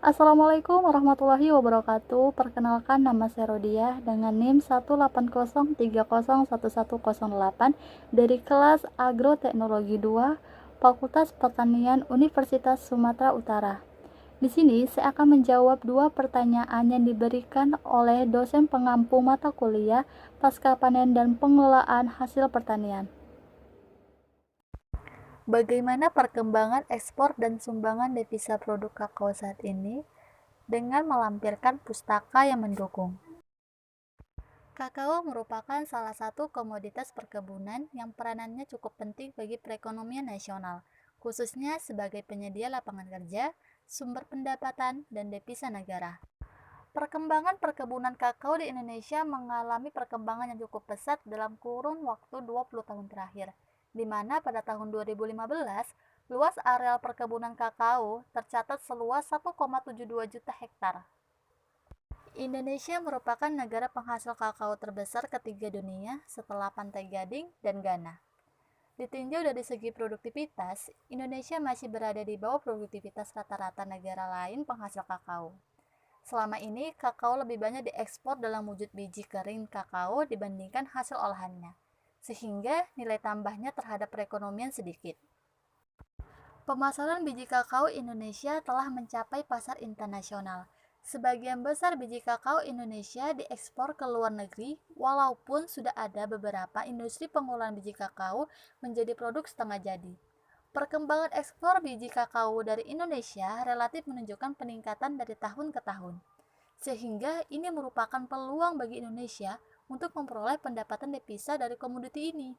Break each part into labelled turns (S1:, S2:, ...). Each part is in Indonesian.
S1: Assalamualaikum warahmatullahi wabarakatuh. Perkenalkan, nama saya Rodiah dengan NIM 180301108 dari kelas Agroteknologi 2, Fakultas Pertanian Universitas Sumatera Utara. Di sini saya akan menjawab dua pertanyaan yang diberikan oleh dosen pengampu mata kuliah Pasca Panen dan Pengelolaan Hasil Pertanian. Bagaimana perkembangan ekspor dan sumbangan devisa produk kakao saat ini? Dengan melampirkan pustaka yang mendukung. Kakao merupakan salah satu komoditas perkebunan yang peranannya cukup penting bagi perekonomian nasional, khususnya sebagai penyedia lapangan kerja, sumber pendapatan, dan devisa negara. Perkembangan perkebunan kakao di Indonesia mengalami perkembangan yang cukup pesat dalam kurun waktu 20 tahun terakhir, di mana pada tahun 2015, luas areal perkebunan kakao tercatat seluas 1,72 juta hektar. Indonesia merupakan negara penghasil kakao terbesar ketiga dunia setelah Pantai Gading dan Ghana. Ditinjau dari segi produktivitas, Indonesia masih berada di bawah produktivitas rata-rata negara lain penghasil kakao. Selama ini, kakao lebih banyak diekspor dalam wujud biji kering kakao dibandingkan hasil olahannya, sehingga nilai tambahnya terhadap perekonomian sedikit. Pemasaran biji kakao Indonesia telah mencapai pasar internasional. Sebagian besar biji kakao Indonesia diekspor ke luar negeri, walaupun sudah ada beberapa industri pengolahan biji kakao menjadi produk setengah jadi. Perkembangan ekspor biji kakao dari Indonesia relatif menunjukkan peningkatan dari tahun ke tahun, sehingga ini merupakan peluang bagi Indonesia untuk memperoleh pendapatan devisa dari komoditi ini.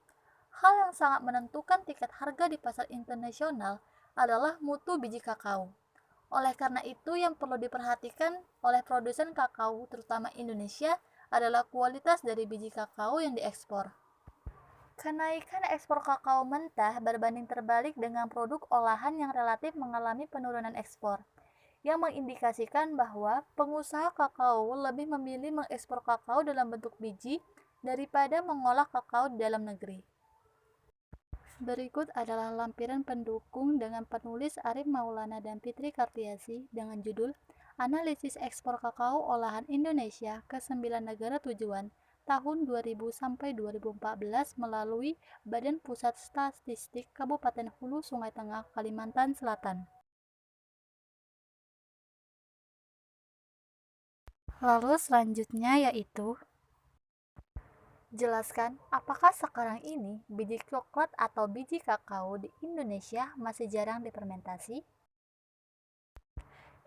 S1: Hal yang sangat menentukan tiket harga di pasar internasional adalah mutu biji kakao. Oleh karena itu, yang perlu diperhatikan oleh produsen kakao, terutama Indonesia, adalah kualitas dari biji kakao yang diekspor. Kenaikan ekspor kakao mentah berbanding terbalik dengan produk olahan yang relatif mengalami penurunan ekspor, yang mengindikasikan bahwa pengusaha kakao lebih memilih mengekspor kakao dalam bentuk biji daripada mengolah kakao di dalam negeri. Berikut adalah lampiran pendukung dengan penulis Arif Maulana dan Fitri Kartiasi dengan judul Analisis Ekspor Kakao Olahan Indonesia ke 9 negara tujuan tahun 2000 sampai 2014 melalui Badan Pusat Statistik Kabupaten Hulu Sungai Tengah, Kalimantan Selatan. Lalu selanjutnya yaitu jelaskan apakah sekarang ini biji coklat atau biji kakao di Indonesia masih jarang difermentasi?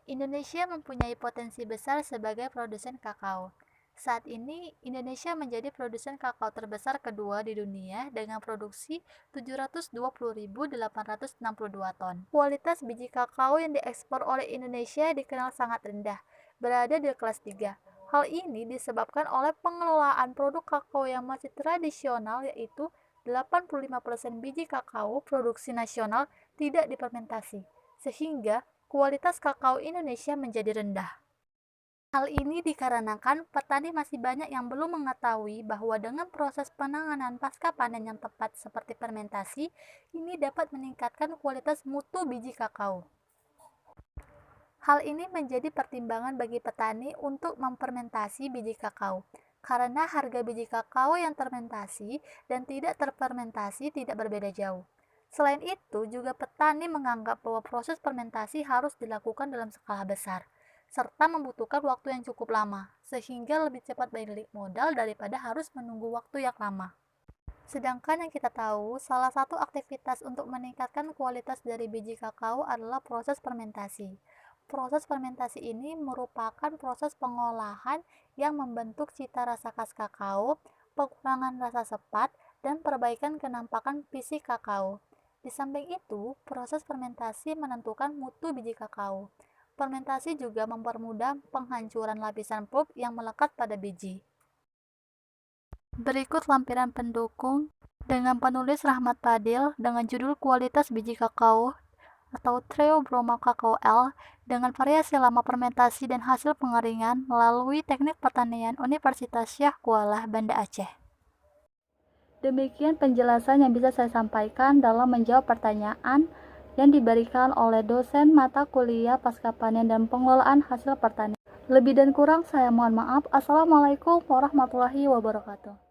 S1: Indonesia mempunyai potensi besar sebagai produsen kakao. Saat ini, Indonesia menjadi produsen kakao terbesar kedua di dunia dengan produksi 720.862 ton. Kualitas biji kakao yang diekspor oleh Indonesia dikenal sangat rendah, berada di kelas 3. Hal ini disebabkan oleh pengelolaan produk kakao yang masih tradisional, yaitu 85% biji kakao produksi nasional tidak difermentasi, sehingga kualitas kakao Indonesia menjadi rendah. Hal ini dikarenakan petani masih banyak yang belum mengetahui bahwa dengan proses penanganan pasca panen yang tepat seperti fermentasi, ini dapat meningkatkan kualitas mutu biji kakao. Hal ini menjadi pertimbangan bagi petani untuk memfermentasi biji kakao, karena harga biji kakao yang terfermentasi dan tidak terfermentasi tidak berbeda jauh. Selain itu, juga petani menganggap bahwa proses fermentasi harus dilakukan dalam skala besar, serta membutuhkan waktu yang cukup lama, sehingga lebih cepat balik modal daripada harus menunggu waktu yang lama. Sedangkan yang kita tahu, salah satu aktivitas untuk meningkatkan kualitas dari biji kakao adalah proses fermentasi. Proses fermentasi ini merupakan proses pengolahan yang membentuk cita rasa khas kakao, pengurangan rasa sepat, dan perbaikan kenampakan fisik kakao. Di samping itu, proses fermentasi menentukan mutu biji kakao. Fermentasi juga mempermudah penghancuran lapisan pulp yang melekat pada biji. Berikut lampiran pendukung dengan penulis Rahmat Fadil dengan judul Kualitas Biji Kakao atau Theobroma Kakao L dengan variasi lama fermentasi dan hasil pengeringan melalui Teknik Pertanian Universitas Syah Kuala, Banda Aceh. Demikian penjelasan yang bisa saya sampaikan dalam menjawab pertanyaan yang diberikan oleh dosen mata kuliah pasca panen dan pengelolaan hasil pertanian. Lebih dan kurang saya mohon maaf. Assalamualaikum warahmatullahi wabarakatuh.